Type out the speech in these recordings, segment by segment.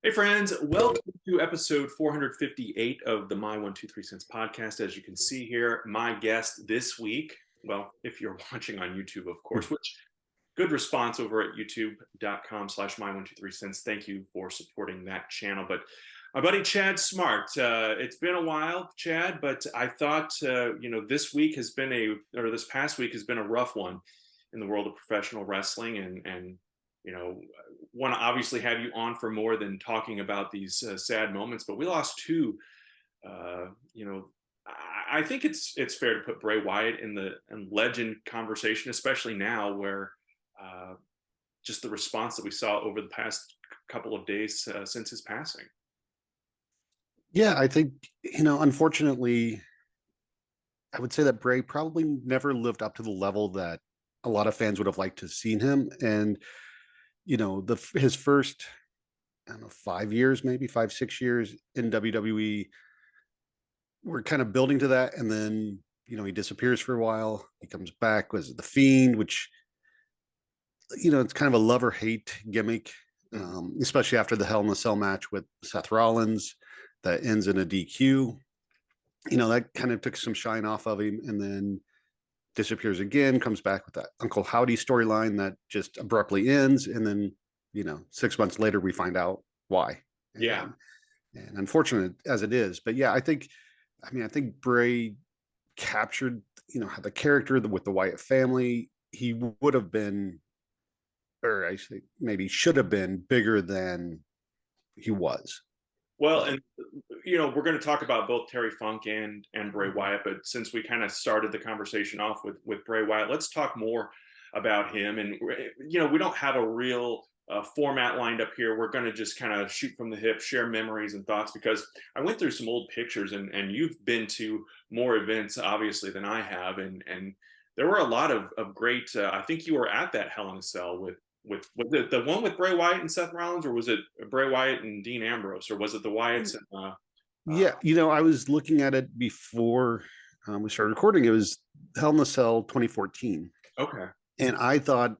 Hey friends, welcome to episode 458 of the My 123 Cents podcast. As you can see here, my guest this week, well, if you're watching on YouTube, of course, which good response over at youtube.com/my 123 cents. Thank you for supporting that channel. But my buddy Chad Smart, it's been a while, Chad, but I thought, this week has been this past week has been a rough one in the world of professional wrestling. And you know, want to obviously have you on for more than talking about these sad moments, but we lost two. Uh, you know, I think it's fair to put Bray Wyatt in the legend conversation, especially now where uh, just the response that we saw over the past couple of days since his passing. Yeah, I think, unfortunately, I would say that Bray probably never lived up to the level that a lot of fans would have liked to have seen him. And, the his first, I don't know, 5 years, maybe 5, 6 years in WWE, we're kind of building to that. And then, he disappears for a while. He comes back, was the Fiend, which, it's kind of a love or hate gimmick, Mhm. especially after the Hell in a Cell match with Seth Rollins that ends in a DQ. That kind of took some shine off of him, and then disappears again, comes back with that Uncle Howdy storyline that just abruptly ends. And then, 6 months later, we find out why. Yeah. And unfortunate as it is, but yeah, I think Bray captured, the character with the Wyatt family. He would have been, or I say maybe should have been bigger than he was. Well, But and we're going to talk about both Terry Funk and Bray Wyatt, but since we kind of started the conversation off with Bray Wyatt, let's talk more about him. And we don't have a real format lined up here. We're going to just kind of shoot from the hip, share memories and thoughts, because I went through some old pictures, and you've been to more events obviously than I have, and there were a lot of great. I think you were at that Hell in a Cell with was it the one with Bray Wyatt and Seth Rollins, or was it Bray Wyatt and Dean Ambrose, or was it the Wyatts and yeah, I was looking at it before we started recording. It was Hell in a Cell 2014, okay, and I thought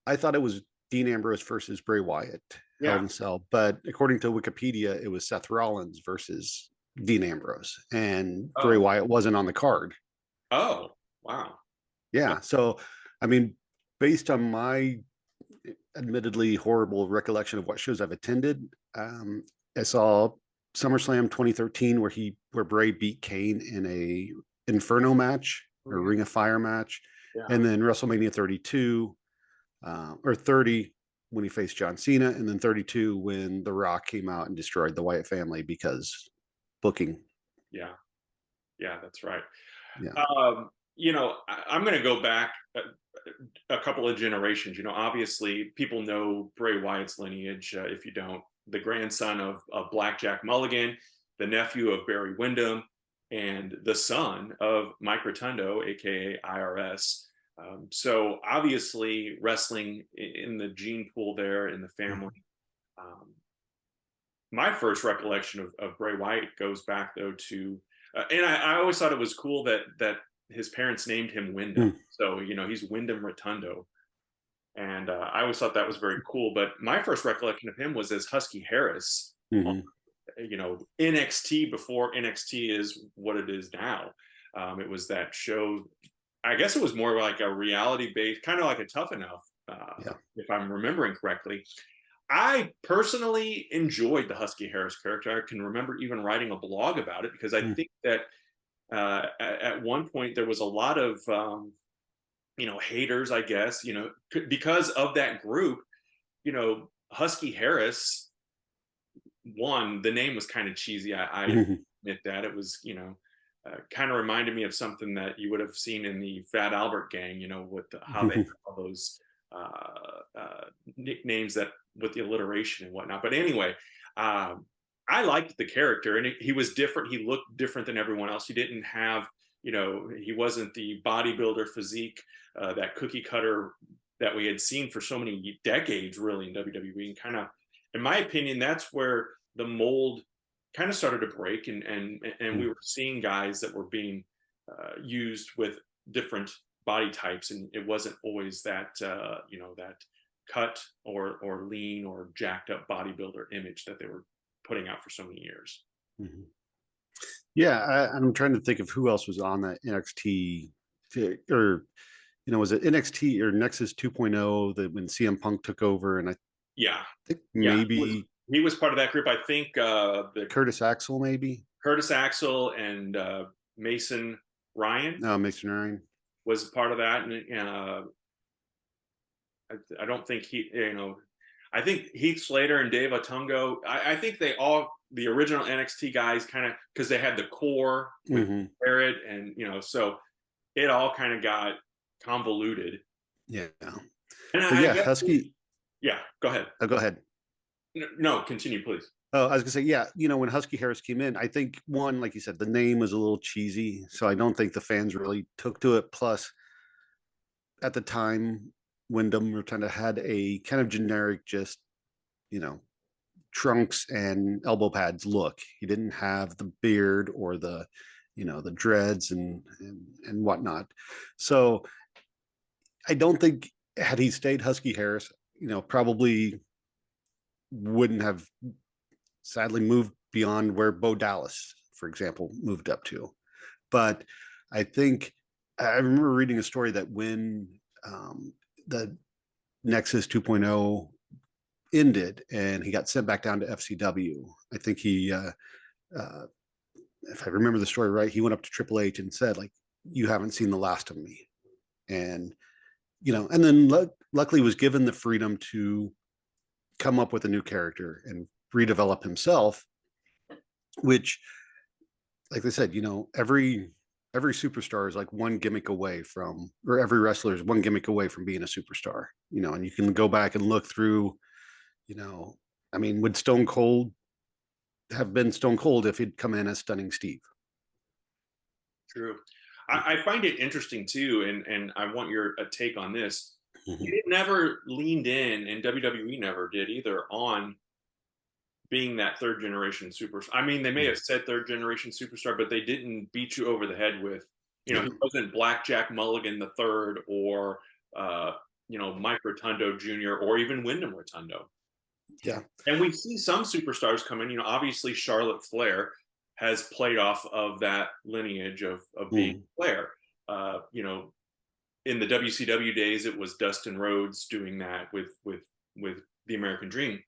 it was Dean Ambrose versus Bray Wyatt, Hell yeah, in a Cell. But according to Wikipedia, it was Seth Rollins versus Dean Ambrose, and Bray oh, Wyatt wasn't on the card. oh, wow, Yeah, so I mean, based on my admittedly horrible recollection of what shows I've attended, I saw SummerSlam 2013 where Bray beat Kane in a Inferno match, oh, or yeah, Ring of Fire match, yeah, and then WrestleMania 32 or 30 when he faced John Cena, and then 32 when The Rock came out and destroyed the Wyatt family because booking. yeah, yeah, that's right. Yeah. I'm going to go back a couple of generations. Obviously, people know Bray Wyatt's lineage. If you don't, the grandson of Blackjack Mulligan, the nephew of Barry Windham, and the son of Mike Rotundo, aka IRS. So obviously, wrestling in the gene pool there in the family. Um, my first recollection of Bray Wyatt goes back though to, and I always thought it was cool that his parents named him Wyndham. Mm-hmm. So he's Wyndham Rotundo, and I always thought that was very cool. But my first recollection of him was as Husky Harris on Mm-hmm. NXT before NXT is what it is now. It was that show. I guess it was more like a reality based, kind of like a Tough Enough, Yeah. if I'm remembering correctly. I personally enjoyed the Husky Harris character. I can remember even writing a blog about it because I Mm-hmm. think that at one point there was a lot of haters, I guess, because of that group. Husky Harris, one, the name was kind of cheesy. I Mm-hmm. admit that it was, kind of reminded me of something that you would have seen in the Fat Albert Gang, with how they have all those nicknames that with the alliteration and whatnot. But anyway, um, I liked the character, and he was different. He looked different than everyone else. He didn't have, he wasn't the bodybuilder physique, that cookie cutter that we had seen for so many decades, really, in WWE. And kind of, in my opinion, that's where the mold kind of started to break, and we were seeing guys that were being used with different body types, and it wasn't always that that cut or lean or jacked up bodybuilder image that they were putting out for so many years. Mhm. Yeah, I'm trying to think of who else was on that NXT or was it NXT or Nexus 2.0 that when CM Punk took over, and I Yeah, think yeah, maybe he was part of that group. I think the Curtis Axel, maybe. Curtis Axel and Mason Ryan No, Mason Ryan. was part of that, and I don't think I think Heath Slater and Dave Otungo. I think they all the original NXT guys kind of because they had the core with Barrett, and so it all kind of got convoluted. Yeah, And but I yeah, guess Husky. yeah, go ahead. Go ahead. No, continue, please. Oh, I was gonna say, yeah, when Husky Harris came in, I think one, like you said, the name was a little cheesy, so I don't think the fans really took to it. Plus, at the time, Wyndham kind of had a kind of generic, just you know, trunks and elbow pads look. He didn't have the beard or the dreads and whatnot. So I don't think had he stayed Husky Harris, probably wouldn't have sadly moved beyond where Bo Dallas, for example, moved up to. But I think I remember reading a story that when the Nexus 2.0 ended and he got sent back down to FCW, I think he, if I remember the story right, he went up to Triple H and said, like, "You haven't seen the last of me," and and then luckily was given the freedom to come up with a new character and redevelop himself, which, like I said, every superstar is like one gimmick away from, or every wrestler is one gimmick away from being a superstar, and you can go back and look through, I mean, would Stone Cold have been Stone Cold if he'd come in as Stunning Steve? True. I find it interesting too, and I want your take on this. Mm-hmm. He never leaned in, and WWE never did either, on being that third generation superstar. I mean, they may have said third generation superstar, but they didn't beat you over the head with, Yeah. he wasn't Blackjack Mulligan the third, or Mike Rotundo Jr., or even Wyndham Rotundo. Yeah. And we see some superstars come in. Obviously Charlotte Flair has played off of that lineage of being Flair. In the WCW days, it was Dustin Rhodes doing that with the American Dream,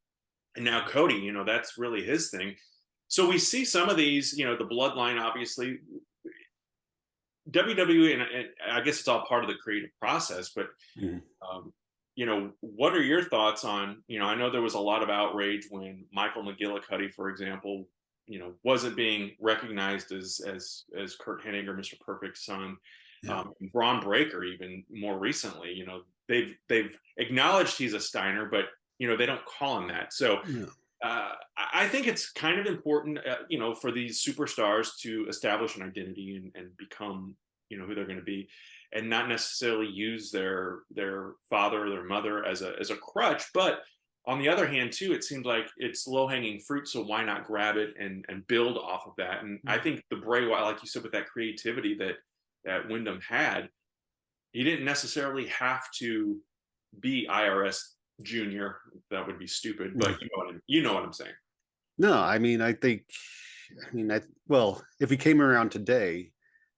and now Cody. That's really his thing. So we see some of these. The bloodline, obviously. WWE, and I guess it's all part of the creative process, but what are your thoughts on, I know there was a lot of outrage when Michael McGillicuddy, for example, wasn't being recognized as Kurt Hennig or Mr. Perfect's son. Yeah. Braun Breaker, even more recently, they've acknowledged he's a Steiner, but they don't call him that. So I think it's kind of important, for these superstars to establish an identity and become, who they're going to be, and not necessarily use their father or their mother as a crutch. But on the other hand, too, it seems like it's low hanging fruit. So why not grab it and build off of that? And I think the Bray Wyatt, like you said, with that creativity that Wyndham had, he didn't necessarily have to be IRS Junior. That would be stupid, but you know what I'm saying. No, I mean, well, if he came around today,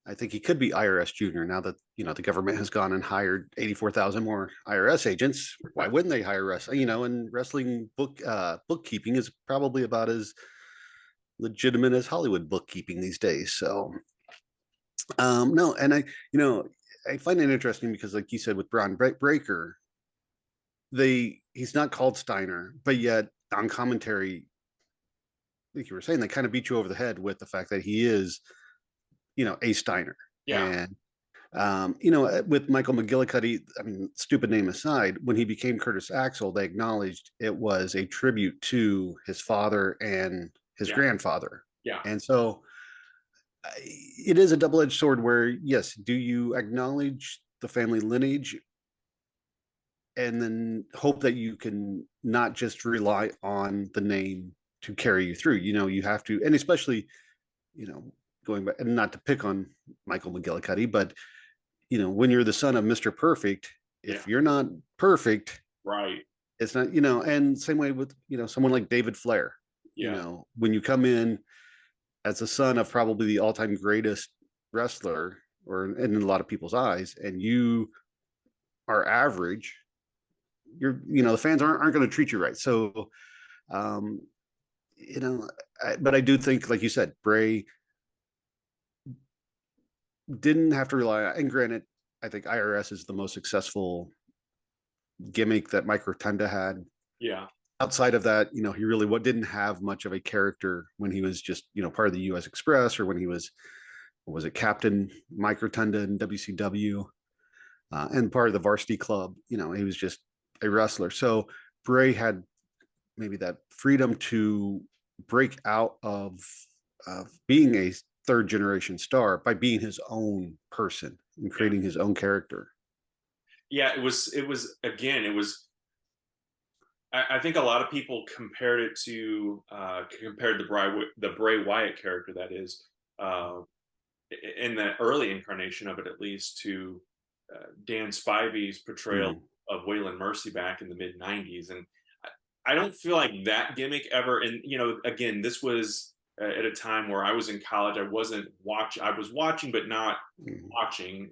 I think he could be IRS Junior. Now that the government has gone and hired 84,000 more IRS agents, why wouldn't they hire us? And wrestling bookkeeping is probably about as legitimate as Hollywood bookkeeping these days. So, no, and I find it interesting because, like you said, with Braun Breaker, he's not called Steiner, but yet on commentary, like you were saying, they kind of beat you over the head with the fact that he is, a Steiner. Yeah. And with Michael McGillicuddy, I mean, stupid name aside, when he became Curtis Axel, they acknowledged it was a tribute to his father and his grandfather. Yeah. And so it is a double-edged sword where, yes, do you acknowledge the family lineage and then hope that you can not just rely on the name to carry you through? You have to, and especially, going back, and not to pick on Michael McGillicuddy, but when you're the son of Mr. Perfect, if you're not perfect, right, It's not, and same way with, someone like David Flair. Yeah. When you come in as a son of probably the all-time greatest wrestler, or in a lot of people's eyes, and you are average, the fans aren't going to treat you right. So, um, but I do think, like you said, Bray didn't have to rely on, and granted, I think IRS is the most successful gimmick that Mike Rotunda had. Yeah. Outside of that, he really didn't have much of a character when he was just, part of the US Express, or when he was, what was it, Captain Mike Rotunda in WCW, and part of the Varsity Club. He was just a wrestler. So Bray had maybe that freedom to break out of being a third generation star by being his own person and creating his own character. Yeah, it was again, it was I think a lot of people compared it to compared the Bray Wyatt character, that is, uh, in the early incarnation of it, at least, to Dan Spivey's portrayal Mm. of Waylon Mercy back in the mid '90s. And I don't feel like that gimmick ever. And again, this was at a time where I was in college. I wasn't watch. I was watching, but not Mm. watching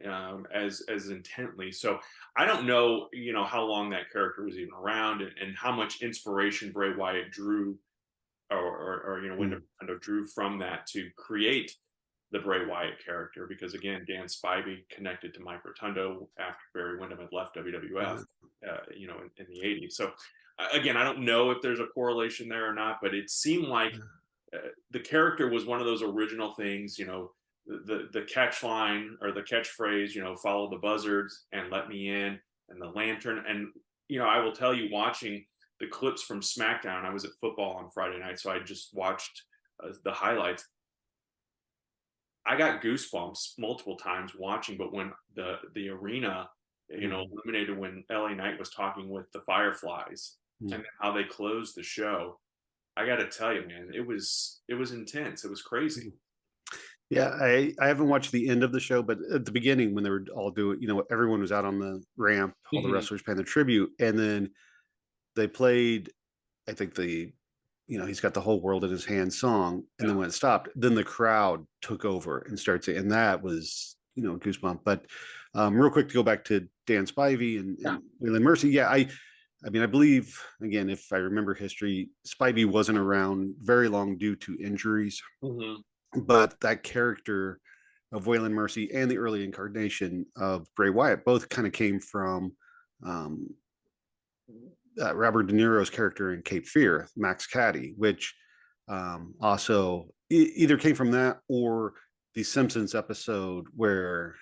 as intently. So I don't know, how long that character was even around, and how much inspiration Bray Wyatt drew, or Wyndham Mm. kind of drew from that to create the Bray Wyatt character. Because again, Dan Spivey connected to Mike Rotundo after Barry Windham had left WWF, Yeah. in the '80s. So again, I don't know if there's a correlation there or not, but it seemed like the character was one of those original things. The catch line, or the catchphrase, follow the buzzards and let me in, and the lantern. And I will tell you, watching the clips from SmackDown, I was at football on Friday night, so I just watched the highlights. I got goosebumps multiple times watching. But when the arena, Mm. illuminated, when LA Knight was talking with the Fireflies, Mm. and how they closed the show, I got to tell you, man, it was intense. It was crazy. Mm. Yeah, I haven't watched the end of the show, but at the beginning, when they were all doing, everyone was out on the ramp, all the Mhm. wrestlers paying the tribute, and then they played, I think he's got the whole world in his hand song, and Yeah. then when it stopped, then the crowd took over and started saying, and that was, goosebump. But real quick, to go back to Dan Spivey Yeah. and Waylon Mercy, yeah, I mean, I believe, again, if I remember history, Spivey wasn't around very long due to injuries, Hmm. but that character of Waylon Mercy and the early incarnation of Bray Wyatt both kind of came from um, Robert De Niro's character in Cape Fear, Max Cady, which also either came from that, or the Simpsons episode where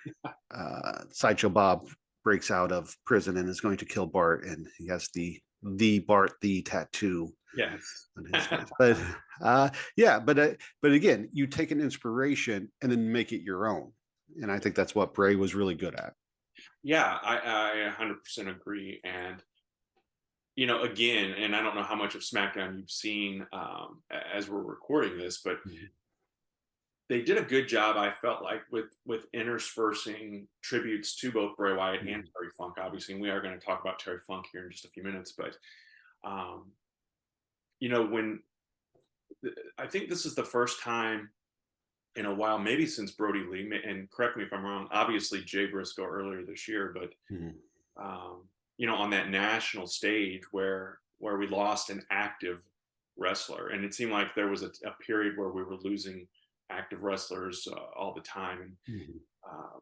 Sideshow Bob breaks out of prison and is going to kill Bart, and he has the Bart the tattoo Yes. on his face. But yeah, but again, you take an inspiration and then make it your own, and I think that's what Bray was really good at. Yeah, I 100% agree. And again, and I don't know how much of SmackDown you've seen, as we're recording this, but Mm-hmm. they did a good job, I felt like, with interspersing tributes to both Bray Wyatt and Terry Funk. Obviously, and we are going to talk about Terry Funk here in just a few minutes. But um, when I think this is the first time in a while, maybe since Brody Lee, and correct me if I'm wrong. Obviously, Jay Briscoe earlier this year, but Mm-hmm. um, on that national stage where we lost an active wrestler. And it seemed like there was a period where we were losing active wrestlers all the time. And Mm-hmm. uh,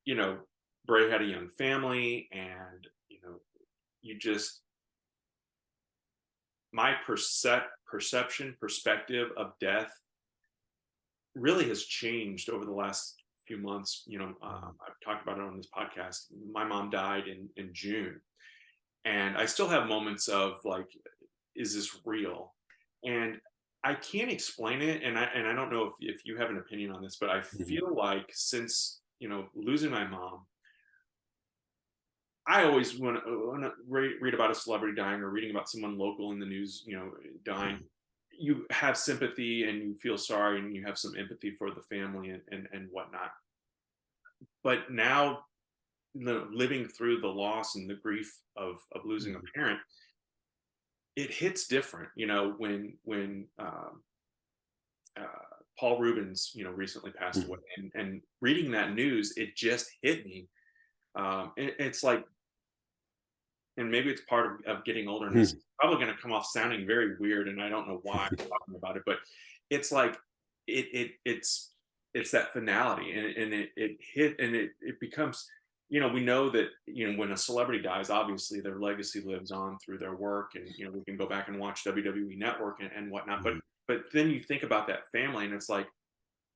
you know, Bray had a young family, and you just my perception perspective of death really has changed over the last few months. I've talked about it on this podcast. My mom died in June, and I still have moments of like, is this real? And I can't explain it, and I don't know if you have an opinion on this, but I Mm-hmm. feel like, since losing my mom, I always, when I read about a celebrity dying, or reading about someone local in the news, dying, you have sympathy and you feel sorry and you have some empathy for the family, and whatnot. But now, living through the loss and the grief of losing a parent, it hits different, when uh, Paul Rubens, recently passed away, Mhm. and reading that news, it just hit me. It's like, and maybe it's part of getting older, and this is Mhm. probably going to come off sounding very weird, and I don't know why I'm talking about it, but it's like it's that finality, and it hit, and it becomes, we know that, when a celebrity dies, obviously their legacy lives on through their work, and we can go back and watch WWE Network and whatnot, but Mhm. then you think about that family, and it's like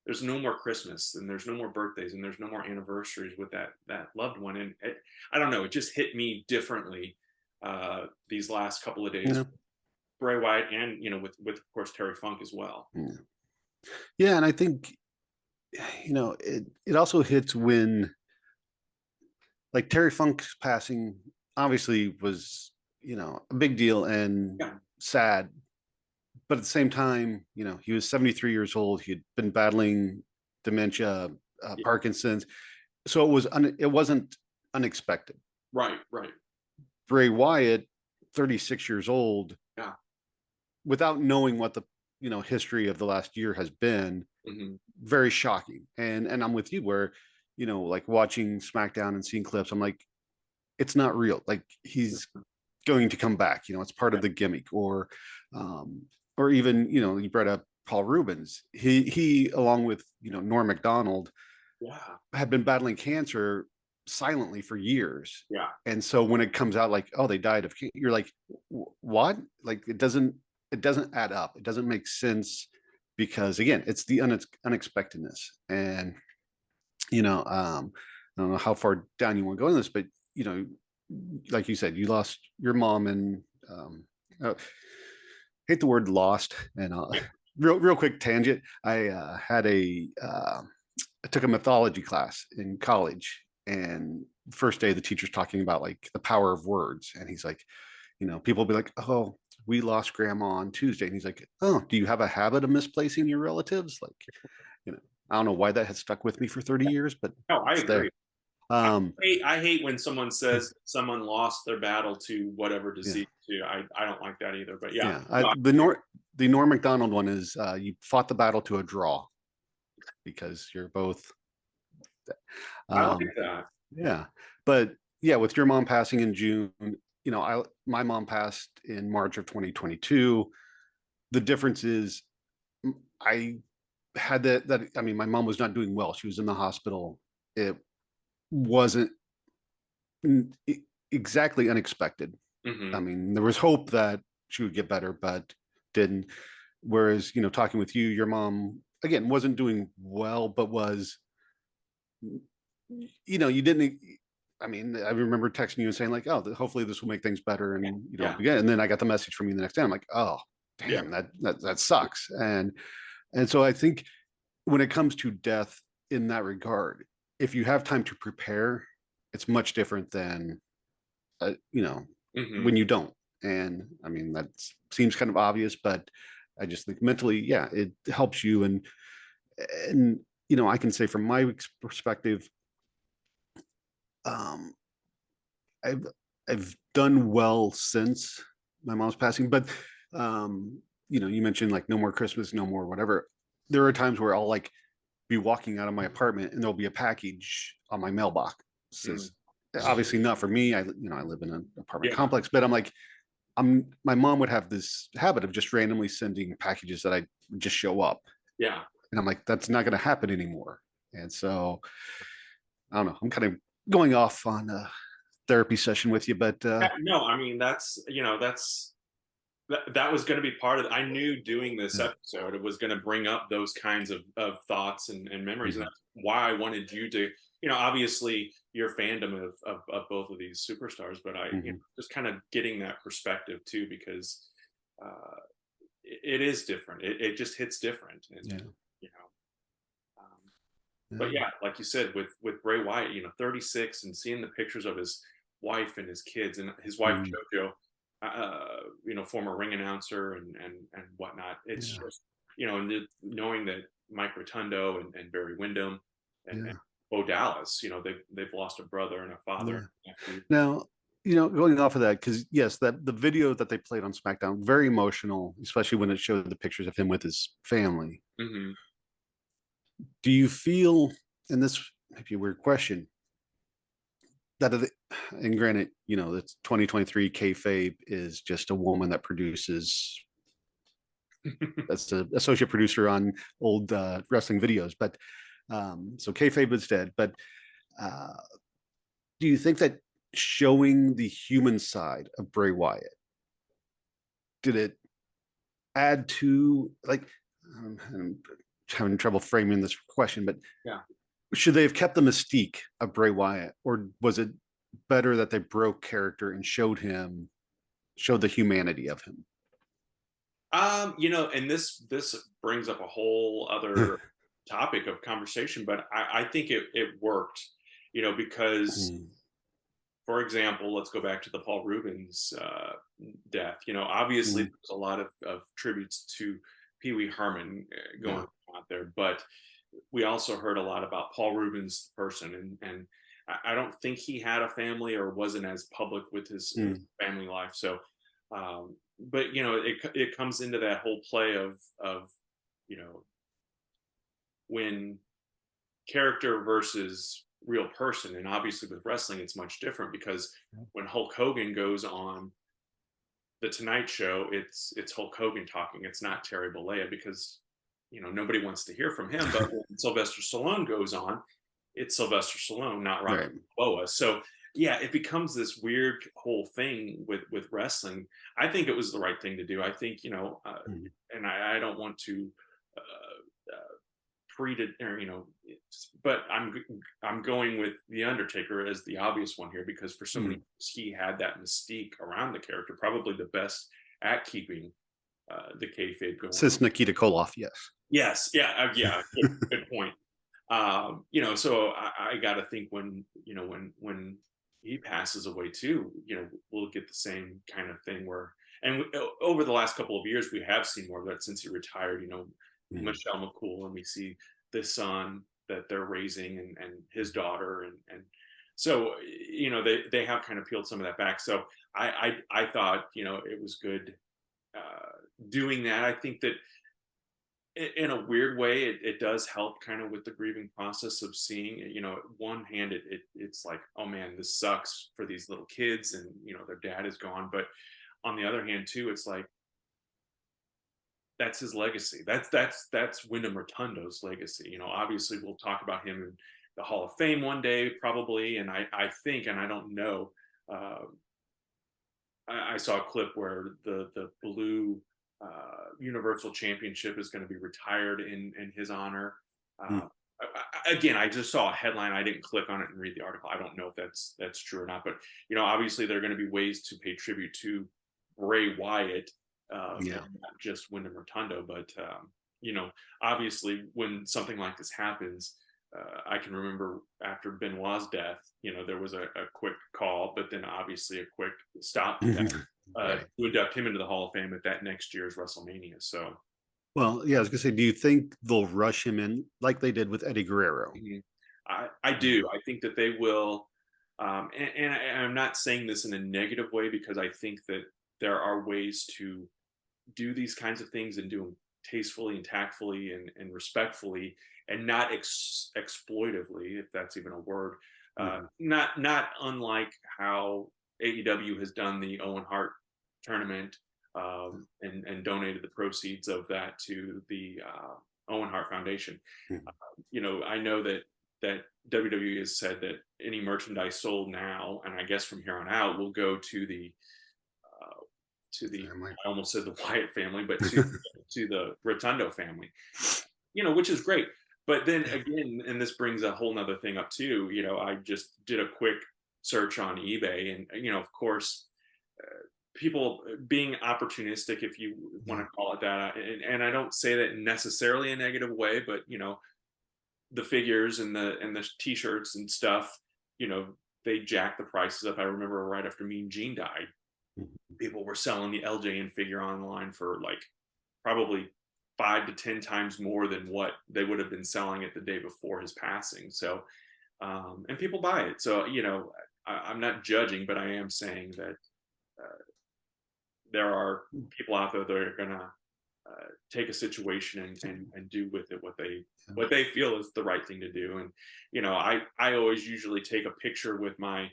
there's no more Christmas, and there's no more birthdays, and there's no more anniversaries with that loved one, and I don't know, it just hit me differently these last couple of days. Yeah. Bray Wyatt, and with of course Terry Funk as well. Yeah. Yeah, and I think it also hits when, like, Terry Funk's passing obviously was, a big deal and Yeah, sad, but at the same time, he was 73 years old. He had been battling dementia, yeah, Parkinson's, so it wasn't unexpected. right, right, Bray Wyatt, 36 years old, yeah, without knowing what the history of the last year has been, hmm, very shocking. And I'm with you where, like watching SmackDown and seeing clips, I'm like, it's not real. Like, he's going to come back. It's part yeah, of the gimmick. Um, or even, you brought up Paul Rubens. He along with Norm Macdonald yeah, had been battling cancer silently for years. yeah, And so when it comes out like, oh, they died of cancer, you're like, what? Like, it doesn't add up. It doesn't make sense, because again, it's the unexpectedness. And I don't know how far down you want to go in this, but you know, like you said, you lost your mom, and I hate the word lost. And yeah, real quick tangent. I took a mythology class in college, and first day the teacher's talking about like the power of words, and he's like, people be like, oh, we lost grandma on Tuesday, and he's like, oh, do you have a habit of misplacing your relatives? Like, you know, I don't know why that has stuck with me for 30 years, but no, I it's there. agree. I Um, I hate when someone says someone lost their battle to whatever yeah, disease too. I don't like that either, but yeah, yeah. no, The Norm Macdonald one is, you fought the battle to a draw because you're both. I like Um, that. yeah, but yeah, with your mom passing in June, my mom passed in March of 2022. The difference is, I had that. I mean, my mom was not doing well. She was in the hospital. It wasn't exactly unexpected. I Hmm. mean, there was hope that she would get better, but didn't. Whereas, talking with you, your mom again wasn't doing well, but was, you didn't. I mean, I remember texting you and saying like, "Oh, hopefully this will make things better," and Yeah, again, and then I got the message from you the next day. I'm like, "Oh, yeah, damn, that sucks." And so I think when it comes to death in that regard, if you have time to prepare, it's much different than, uh, you know, hmm, when you don't. And I mean, that seems kind of obvious, but I just think mentally, yeah, it helps you. And I can say from my perspective, um, I've I've done well since my mom's passing, but you mentioned like no more Christmas, no more whatever. There are times where I'll like be walking out of my apartment and there'll be a package on my mailbox. hmm, Says, obviously not for me. I live in an apartment yeah, complex, but I'm like, my mom would have this habit of just randomly sending packages that I just show up, yeah. and I'm like, that's not going to happen anymore. And so I don't know. I'm kind of going off on a therapy session with you, but Yeah, no, I mean that was going to be part of it. I knew doing this yeah. episode it was going to bring up those kinds of thoughts and memories, and Mhm. that's why I wanted you to, obviously your fandom of both of these superstars, but I, Mhm. just kind of getting that perspective too, because uh, it is different. It just hits different, and Yeah. you know. But Yeah. yeah, like you said, with Bray Wyatt, 36, and seeing the pictures of his wife and his kids, and his wife Mhm. JoJo, former ring announcer and whatnot. It's Yeah. just, and knowing that Mike Rotundo and Barry Windham and Yeah. Bo Dallas, they've lost a brother and a father and Yeah. a nephew. Now, going off of that, because yes, that the video that they played on SmackDown, very emotional, especially when it showed the pictures of him with his family. Mm-hmm. Do you feel, and this might be a weird question, that and granted, it's 2023, kayfabe is just a woman that produces, that's the associate producer on old wrestling videos, but so kayfabe is dead. But uh, do you think that showing the human side of Bray Wyatt, did it add to, like, I'm having trouble framing this question, but Yeah. should they have kept the mystique of Bray Wyatt, or was it better that they broke character and showed the humanity of him? And this brings up a whole other topic of conversation, but I think it worked, because, Mm, for example, let's go back to the Paul Rubens death. Obviously mm, there's a lot of tributes to Pee Wee Herman going yeah. on out there, but we also heard a lot about Paul Rubens the person, and I don't think he had a family or wasn't as public with his Mm, family life. So, but it comes into that whole play of you know when character versus real person, and obviously with wrestling it's much different, because when Hulk Hogan goes on the Tonight Show, it's Hulk Hogan talking. It's not Terry Bollea, because nobody wants to hear from him. But when Sylvester Stallone goes on, it's Sylvester Stallone, not Rocky right. Balboa. So yeah, it becomes this weird whole thing with wrestling. I think it was the right thing to do. I think Mm, and I don't want to pre or but I'm going with the Undertaker as the obvious one here, because for so many mm. years he had that mystique around the character, probably the best at keeping the kayfabe going on. Since Nikita Koloff, yes. Yes, yeah, yeah, good point. So I got to think when he passes away too, we'll get the same kind of thing where, and over the last couple of years, we have seen more of that since he retired. Mm, Michelle McCool, and we see the son that they're raising, and his daughter, and so they have kind of peeled some of that back. So I thought it was good doing that. I think that in a weird way it does help kind of with the grieving process of seeing one hand it's like, oh man, this sucks for these little kids, and their dad is gone, but on the other hand too, it's like that's his legacy. That's Wyndham Rotundo's legacy. Obviously we'll talk about him in the Hall of Fame one day probably, and I think, and I don't know, uh, I saw a clip where the blue Universal Championship is going to be retired in his honor. mm. Uh, again, I just saw a headline. I didn't click on it and read the article. I don't know if that's true or not. But obviously there are going to be ways to pay tribute to Bray Wyatt, Yeah. and not just Wyndham Rotundo. But obviously when something like this happens, I can remember after Benoit's death, there was a quick call, but then obviously a quick stop Right. to induct him into the Hall of Fame at that next year's WrestleMania. So Well, yeah, I was gonna say, do you think they'll rush him in like they did with Eddie Guerrero? mhm, I do. I think that they will. I'm not saying this in a negative way, because I think that there are ways to do these kinds of things and do them tastefully and tactfully and respectfully, and not exploitively, if that's even a word. Mhm. Not unlike how AEW has done the Owen Hart tournament, and donated the proceeds of that to the Owen Hart Foundation. Mhm. I know that WWE has said that any merchandise sold now, and I guess from here on out, will go uh, to the Family. I almost said the Wyatt family, but to the Rotundo family, which is great. But then Yeah. again, and this brings a whole nother thing up too. I just did a quick search on eBay, and of course, people being opportunistic, if you want Yeah. to call it that, and I don't say that in necessarily a negative way, but the figures and the t-shirts and stuff, you know, they jacked the prices up. I remember right after Mean Gene died, Mhm. people were selling the LJN figure online for like probably 5 to 10 times more than what they would have been selling it the day before his passing. So, and people buy it. So, I'm not judging, but I am saying that there are people out there that are going to take a situation and do with it what they feel is the right thing to do. And I always usually take a picture with my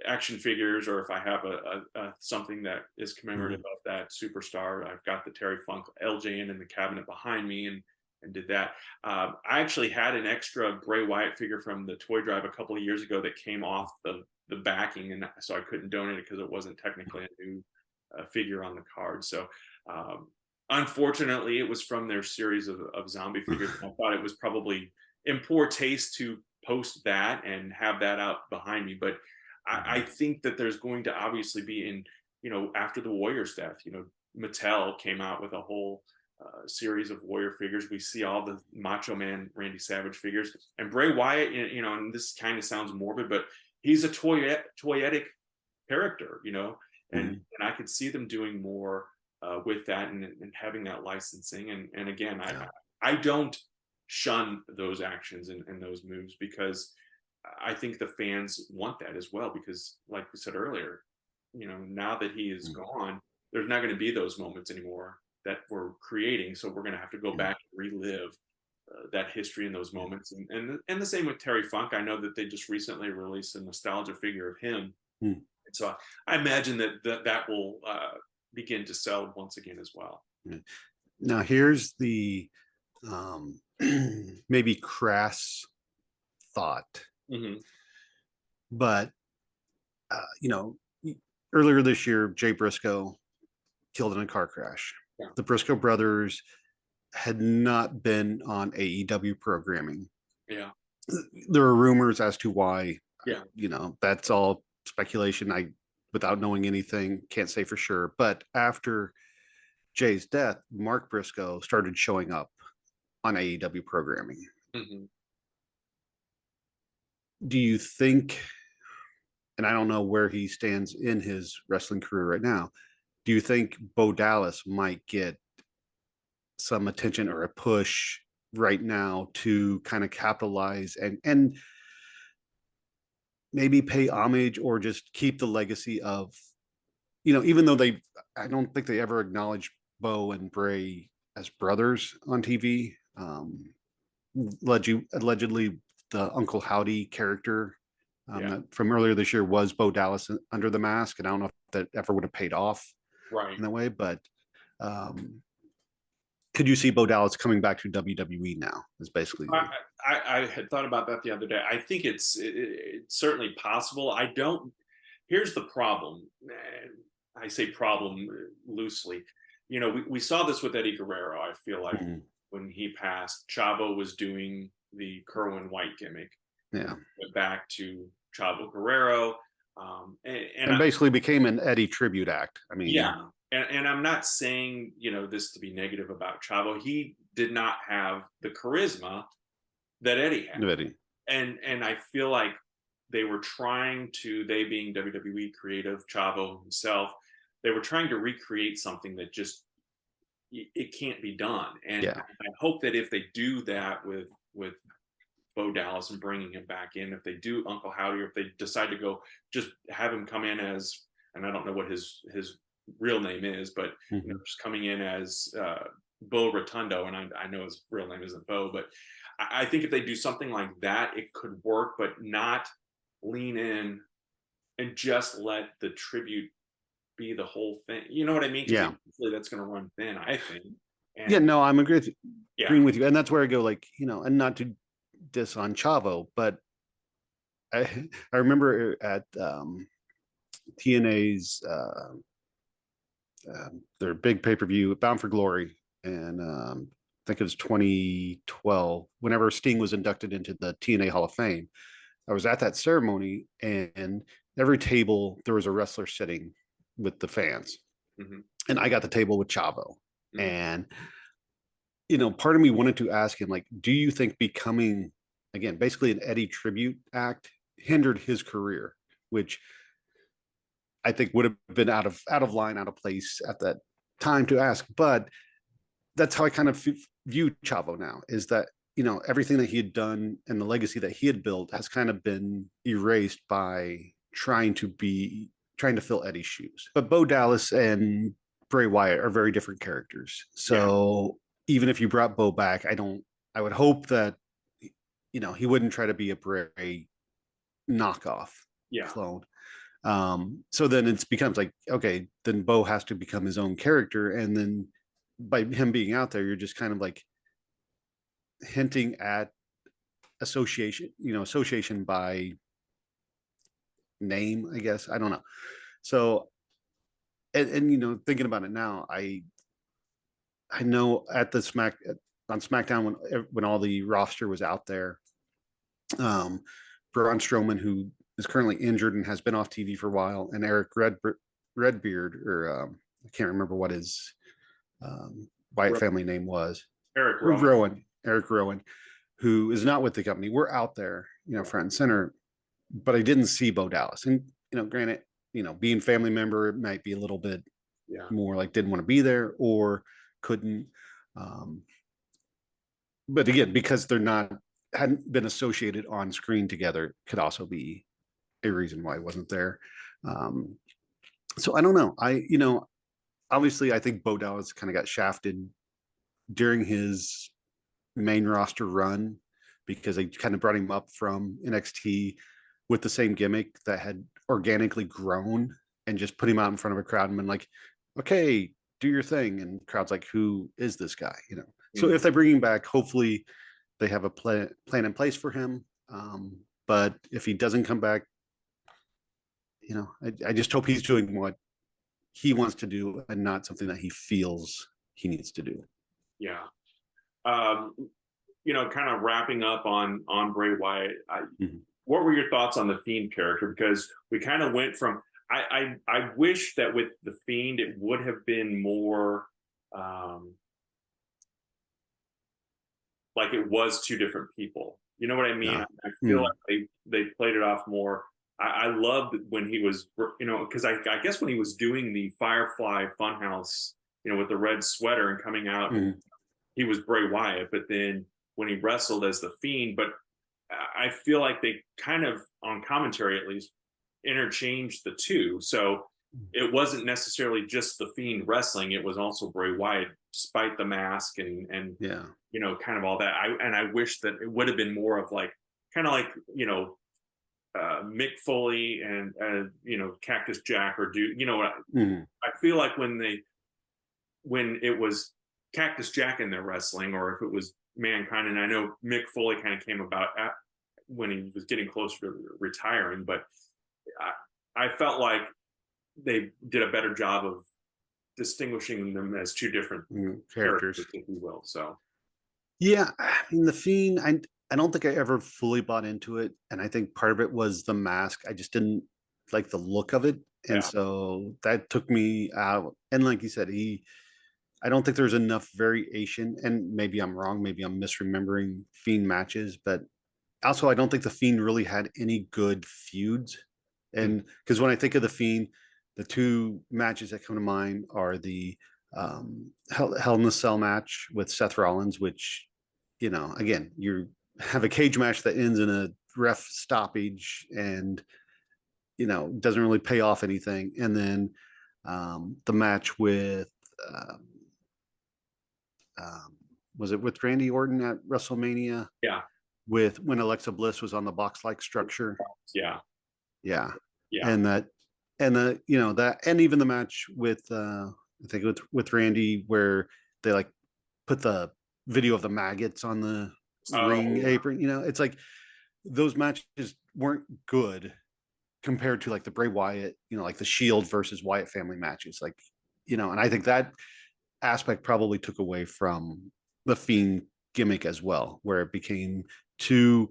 action figures, or if I have a something that is commemorative of that superstar. I've got the Terry Funk LJN in the cabinet behind me, and did that. I actually had an extra Bray Wyatt figure from the toy drive a couple of years ago that came off the backing, and so I couldn't donate it because it wasn't technically a new figure on the card. So unfortunately, it was from their series of zombie figures. I thought it was probably in poor taste to post that and have that out behind me. But I think that there's going to obviously be after the Warriors death, Mattel came out with a whole series of Warrior figures. We see all the Macho Man Randy Savage figures, and Bray Wyatt, and this kind of sounds morbid, but he's a toyetic character, and I could see them doing more with that, and having that licensing. And again, I don't shun those actions and those moves, because I think the fans want that as well, because like we said earlier, now that he is gone, there's not going to be those moments anymore that we're creating. So we're going to have to go back and relive that history and those moments. And the same with Terry Funk. I know that they just recently released a nostalgia figure of him. And so I imagine that will begin to sell once again as well. Now here's the maybe crass thought, but earlier this year, Jay Briscoe killed in a car crash. The Briscoe brothers had not been on AEW programming. There are rumors as to why. That's all speculation. Without knowing anything, can't say for sure. But after Jay's death, Mark Briscoe started showing up on AEW programming. Do you think, and I don't know where he stands in his wrestling career right now, do you think Bo Dallas might get some attention or a push right now to kind of capitalize and maybe pay homage, or just keep the legacy of, even though I don't think they ever acknowledged Bo and Bray as brothers on TV. Allegedly, the Uncle Howdy character from earlier this year was Bo Dallas under the mask, and I don't know if that ever would have paid off in that way. But could you see Bo Dallas coming back to WWE now? Is basically. I had thought about that the other day. I think it's certainly possible. Here's the problem. I say problem loosely. We saw this with Eddie Guerrero. I feel like when he passed, Chavo was doing the Kerwin White gimmick. Went back to Chavo Guerrero. And basically became an Eddie tribute act. I mean, and I'm not saying, this to be negative about Chavo. He did not have the charisma that Eddie had. And I feel like they were they being WWE creative, Chavo himself, they were trying to recreate something that just, it can't be done. And I hope that if they do that with Bo Dallas and bringing him back in, if they do Uncle Howdy, or if they decide to go just have him come in as, and I don't know what his real name is, but just coming in as Bo Rotundo, and I know his real name isn't Bo, but I think if they do something like that, it could work, but not lean in and just let the tribute be the whole thing. You know what I mean? That's going to run thin, I think. I'm agreeing with you, and that's where I go. And not to diss on Chavo, but I remember at TNA's their big pay-per-view, Bound for Glory, and I think it was 2012, whenever Sting was inducted into the TNA Hall of Fame. I was at that ceremony, and every table there was a wrestler sitting with the fans, and I got the table with Chavo. And part of me wanted to ask him, do you think becoming, again, basically an Eddie tribute act hindered his career, which I think would have been out of line, out of place at that time to ask. But that's how I kind of view Chavo now, is that, everything that he had done and the legacy that he had built has kind of been erased by trying to fill Eddie's shoes. But Bo Dallas and Bray Wyatt are very different characters. Yeah. So even if you brought Bo back, I would hope that he wouldn't try to be a Bray knockoff Yeah. clone. So then it becomes like, okay, then Bo has to become his own character, and then by him being out there, you're just kind of like hinting at association by name, I guess. I don't know. So, and thinking about it now, I know at the on SmackDown when all the roster was out there, Braun Strowman, who is currently injured and has been off TV for a while, and Eric Redbeard, or I can't remember what his Wyatt family name was. Eric Rowan. Eric Rowan, who is not with the company. We're out there, front and center, but I didn't see Bo Dallas. And, granted, being family member, it might be a little bit more like didn't want to be there or couldn't. But again, because hadn't been associated on screen together, could also be a reason why it wasn't there. So I don't know. Obviously I think Bo Dallas kind of got shafted during his main roster run because they kind of brought him up from NXT with the same gimmick that had organically grown and just put him out in front of a crowd and been like, okay, do your thing. And crowd's like, who is this guy? So if they bring him back, hopefully they have a plan in place for him. But if he doesn't come back, I just hope he's doing what he wants to do and not something that he feels he needs to do. Yeah. Kind of wrapping up on Bray Wyatt. What were your thoughts on the Fiend character? Because we kind of went from I wish that with the Fiend it would have been more like it was two different people. You know what I mean? Yeah. I feel like they played it off more. I loved when he was, because I guess when he was doing the Firefly Funhouse, with the red sweater and coming out, he was Bray Wyatt. But then when he wrestled as the Fiend, but I feel like they kind of, on commentary at least, interchanged the two. So it wasn't necessarily just the Fiend wrestling; it was also Bray Wyatt, despite the mask and kind of all that. I wish that it would have been more of like kind of like Mick Foley and Cactus Jack, or I feel like when it was Cactus Jack in their wrestling, or if it was Mankind, and I know Mick Foley kind of came about when he was getting closer to retiring, but I felt like they did a better job of distinguishing them as two different characters, if you will. So yeah, I mean the Fiend, I don't think I ever fully bought into it, and I think part of it was the mask. I just didn't like the look of it, and so that took me out. And like you said, I don't think there's enough variation, and maybe I'm wrong, maybe I'm misremembering Fiend matches, but also I don't think the Fiend really had any good feuds. And because when I think of the Fiend, the two matches that come to mind are the Hell in a Cell match with Seth Rollins, which, again, you have a cage match that ends in a ref stoppage and, doesn't really pay off anything. And then the match with, was it with Randy Orton at WrestleMania? Yeah. With when Alexa Bliss was on the box-like structure. Yeah. And that, and and even the match with I think with Randy, where they like put the video of the maggots on the ring apron. It's like those matches weren't good compared to like the Bray Wyatt, like the Shield versus Wyatt family matches, like, and I think that aspect probably took away from the Fiend gimmick as well, where it became too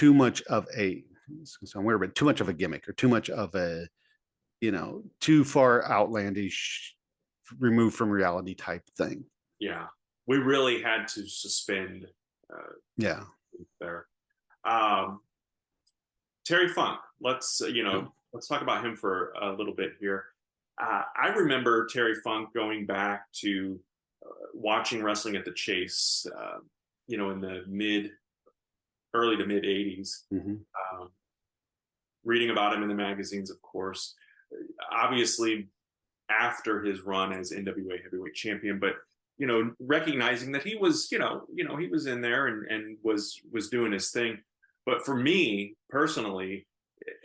much of a, sound weird, but too much of a gimmick, or too much of a, too far outlandish, removed from reality type thing. Yeah, we really had to suspend. There, Terry Funk. Let's let's talk about him for a little bit here. I remember Terry Funk going back to watching wrestling at the Chase, in the mid early to mid 80s. Mhm. Um, Reading about him in the magazines, of course. Obviously, after his run as NWA heavyweight champion, but recognizing that he was, he was in there and was doing his thing. But for me personally,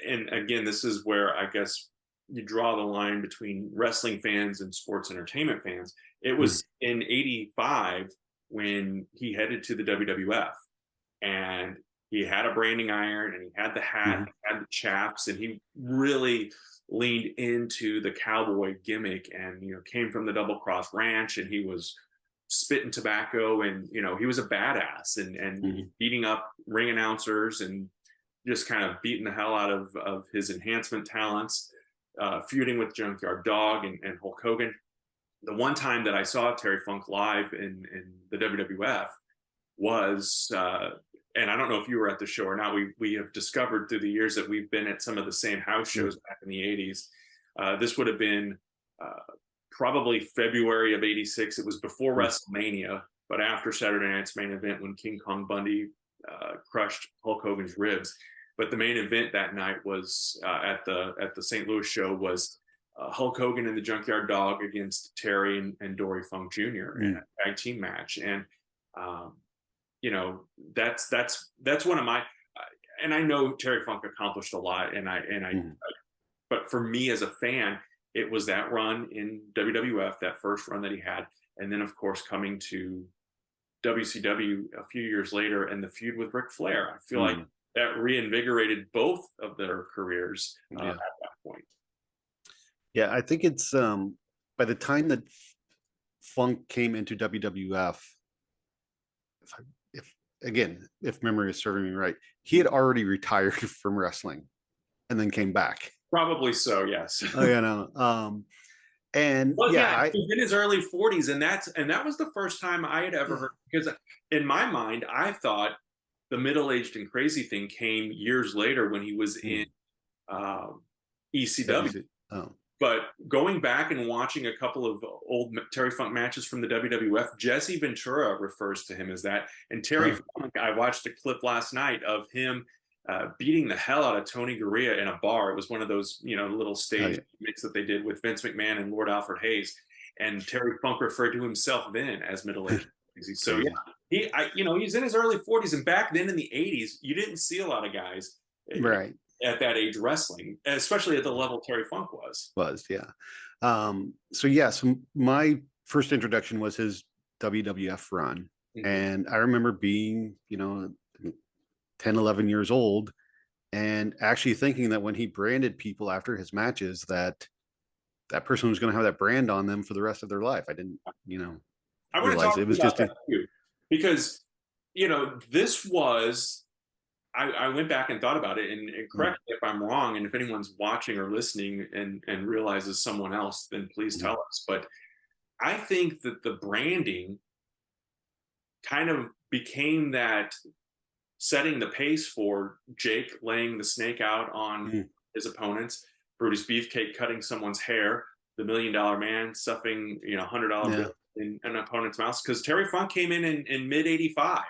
and again, this is where I guess you draw the line between wrestling fans and sports entertainment fans. It Mhm. was in '85 when he headed to the WWF, and he had a branding iron and he had the hat, Mhm. and he had the chaps, and he really leaned into the cowboy gimmick, and came from the Double Cross Ranch, and he was spitting tobacco, and he was a badass, and Mhm. beating up ring announcers and just kind of beating the hell out of his enhancement talents, feuding with Junkyard Dog and Hulk Hogan. The one time that I saw Terry Funk live in the WWF was, and I don't know if you were at the show or not. We have discovered through the years that we've been at some of the same house shows Mhm. back in the '80s. This would have been probably February of '86. It was before Mhm. WrestleMania, but after Saturday Night's main event when King Kong Bundy crushed Hulk Hogan's ribs. But the main event that night was at the St. Louis show was Hulk Hogan and the Junkyard Dog against Terry and Dory Funk Jr. in Mhm. a tag team match, and um, you know that's one of my, and I know Terry Funk accomplished a lot, and I Mhm. but for me as a fan, it was that run in WWF, that first run that he had, and then of course coming to WCW a few years later and the feud with Ric Flair. I feel like Mhm. that reinvigorated both of their careers at Yeah. that point. Yeah, I think it's by the time that Funk came into WWF, if I, if again, if memory is serving me right, he had already retired from wrestling and then came back. Probably so, yes. Oh, yeah, no. And Well, yeah, yeah, I he's in his early 40s, and that was the first time I had ever yeah. heard, because in my mind, I thought the middle-aged and crazy thing came years later when he was in Hmm. um, ECW. WC. Oh. But going back and watching a couple of old Terry Funk matches from the WWF, Jesse Ventura refers to him as that. And Terry Oh. Funk, I watched a clip last night of him beating the hell out of Tony Garea in a bar. It was one of those, little Oh, stage yeah. mix that they did with Vince McMahon and Lord Alfred Hayes. And Terry Funk referred to himself then as middle-aged crazy. So yeah, Crazy. he's in his early 40s, and back then in the '80s, you didn't see a lot of guys Right. at that age wrestling, especially at the level Terry Funk was. Was, yeah. So yeah, so my first introduction was his WWF run. Mhm. And I remember being, 10, 11 years old and actually thinking that when he branded people after his matches, that that person was going to have that brand on them for the rest of their life. I didn't, you know, I want to realize talk it to you was about just that a, too, because this was. I went back and thought about it, and mm, correct me if I'm wrong. And if anyone's watching or listening and realizes someone else, then please mm, tell us. But I think that the branding kind of became that, setting the pace for Jake laying the snake out on mm, his opponents, Brutus Beefcake cutting someone's hair, the $1 Million Man stuffing $100 bill yeah. in an opponent's mouth. Because Terry Funk came in mid '85,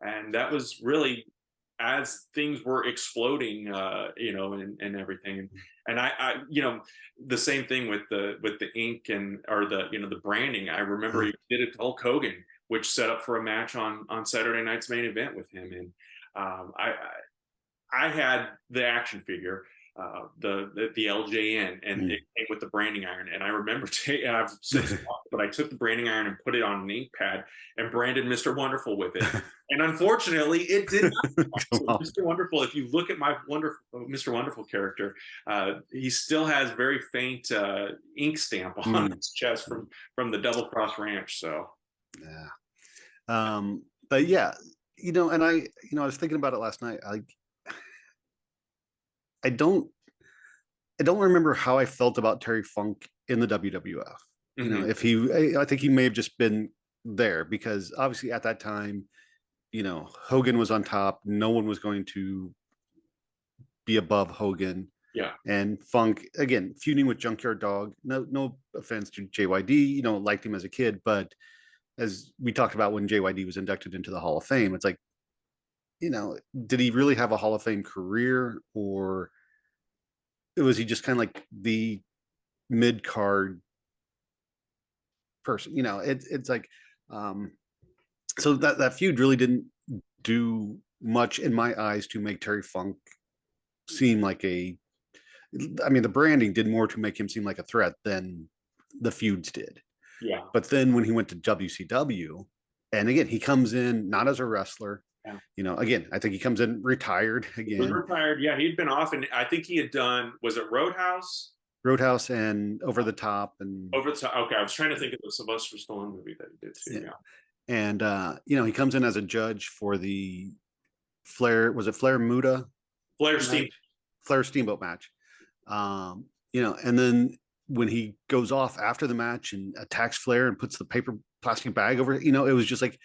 and that was really as things were exploding, and everything. And I, the same thing with the ink and or the branding. I remember Uh, he did it to Hulk Hogan, which set up for a match on Saturday night's main event with him. And I had the action figure, the LJN, and mm. it came with the branding iron. And I remember I've since lost, but I took the branding iron and put it on an ink pad and branded Mr. Wonderful with it. And unfortunately, it did not. Come So on. Mr. Wonderful, if you look at my wonderful Mr. Wonderful character, he still has very faint ink stamp on Mm, his chest from the Double Cross Ranch. So yeah. But yeah, and I was thinking about it last night. I don't I don't remember how I felt about Terry Funk in the WWF. mhm. If I think he may have just been there because obviously at that time, Hogan was on top. No one was going to be above Hogan. Yeah, And Funk, again, feuding with Junkyard Dog. No offense to JYD, liked him as a kid, but as we talked about when JYD was inducted into the Hall of Fame, it's like, did he really have a Hall of Fame career, or was he just kind of like the mid card person? It's like, um, so that feud really didn't do much in my eyes to make Terry Funk seem like I mean, the branding did more to make him seem like a threat than the feuds did. Yeah. But then when he went to WCW, and again, he comes in not as a wrestler. Yeah. Again, I think he comes in retired He was again. retired. Yeah, he'd been off, and I think he had done, was it Roadhouse? Roadhouse and Over the Top, and Over the top. Okay, I was trying to think of the Sylvester Stallone movie that he did too. yeah. Yeah. And he comes in as a judge for the Flair, was it Flair Muda Flair match? Steam. Flair Steamboat match. And then when he goes off after the match and attacks Flair and puts the paper plastic bag over it, it was just like,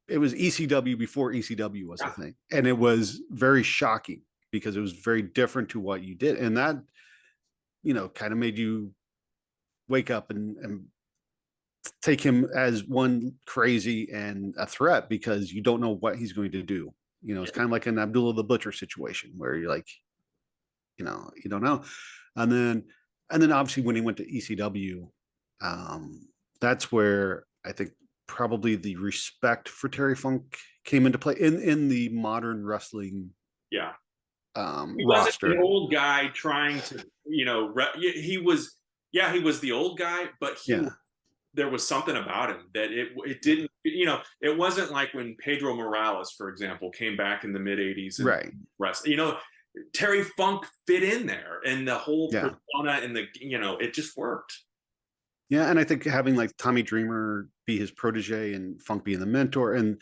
it was ECW before ECW was a thing. And it was very shocking because it was very different to what you did. And that, kind of made you wake up and take him as one crazy and a threat, because you don't know what he's going to do. It's kind of like an Abdullah the Butcher situation where you're like, you don't know. And then obviously when he went to ECW, that's where I think probably the respect for Terry Funk came into play in the modern wrestling. Yeah. He wasn't Roster. the old guy trying to, he was, he was the old guy, but there was something about him that it didn't, it wasn't like when Pedro Morales, for example, came back in the mid 80s and right. Terry Funk fit in there, and the whole Yeah. persona and it just worked. Yeah, and I think having like Tommy Dreamer be his protege and Funk being the mentor, and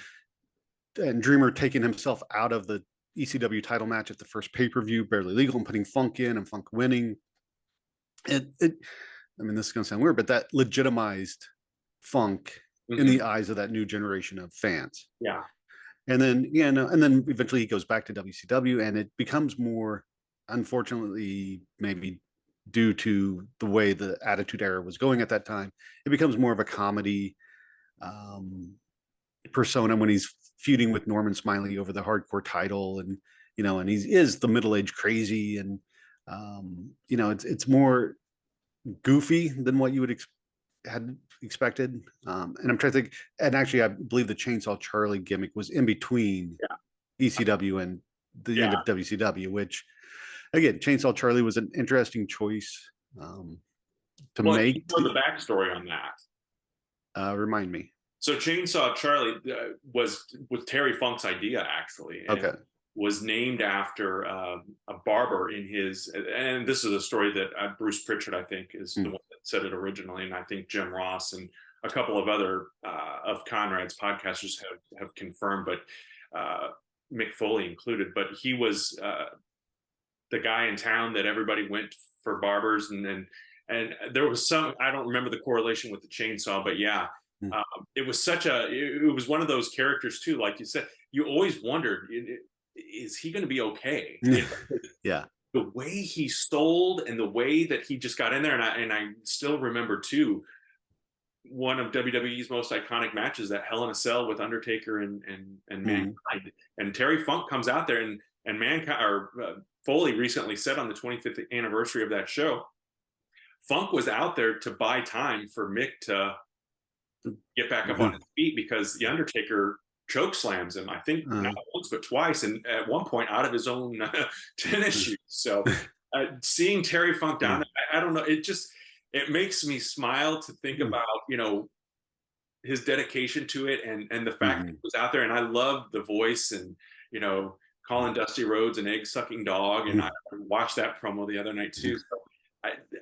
Dreamer taking himself out of the ECW title match at the first pay-per-view, Barely Legal, and putting Funk in and Funk winning. I mean, this is going to sound weird, but that legitimized Funk in the eyes of that new generation of fans. Yeah. And then, and then eventually he goes back to WCW, and it becomes more, unfortunately, maybe due to the way the Attitude Era was going at that time, it becomes more of a comedy persona when he's feuding with Norman Smiley over the hardcore title, and and he is the middle-aged crazy, and it's more goofy than what you would had expected. And I'm trying to think, and actually I believe the Chainsaw Charlie gimmick was in between ECW and the end of WCW, which again, Chainsaw Charlie was an interesting choice to make. You know the backstory on that. Remind me. So Chainsaw Charlie was Terry Funk's idea, actually. Okay. Was named after a barber in his, and this is a story that Bruce Pritchard, I think, is the one that said it originally, and I think Jim Ross and a couple of other of Conrad's podcasters have confirmed, but Mick Foley included. But he was the guy in town that everybody went for barbers, and there was some, I don't remember the correlation with the chainsaw, but yeah. It was it was one of those characters too, like you said, you always wondered, is he going to be okay? Yeah. The way he stole and the way that he just got in there, and I still remember too, one of WWE's most iconic matches, that Hell in a Cell with Undertaker and Mankind, and Terry Funk comes out there, and Mankind, or Foley recently said on the 25th anniversary of that show, Funk was out there to buy time for Mick to get back up on his feet, because the Undertaker choke slams him, I think not once but twice, and at one point out of his own tennis shoes. So seeing Terry Funk down there, I don't know, it makes me smile to think about his dedication to it, and the fact that he was out there. And I love the voice, and calling Dusty Rhodes an egg-sucking dog, and I watched that promo the other night too. So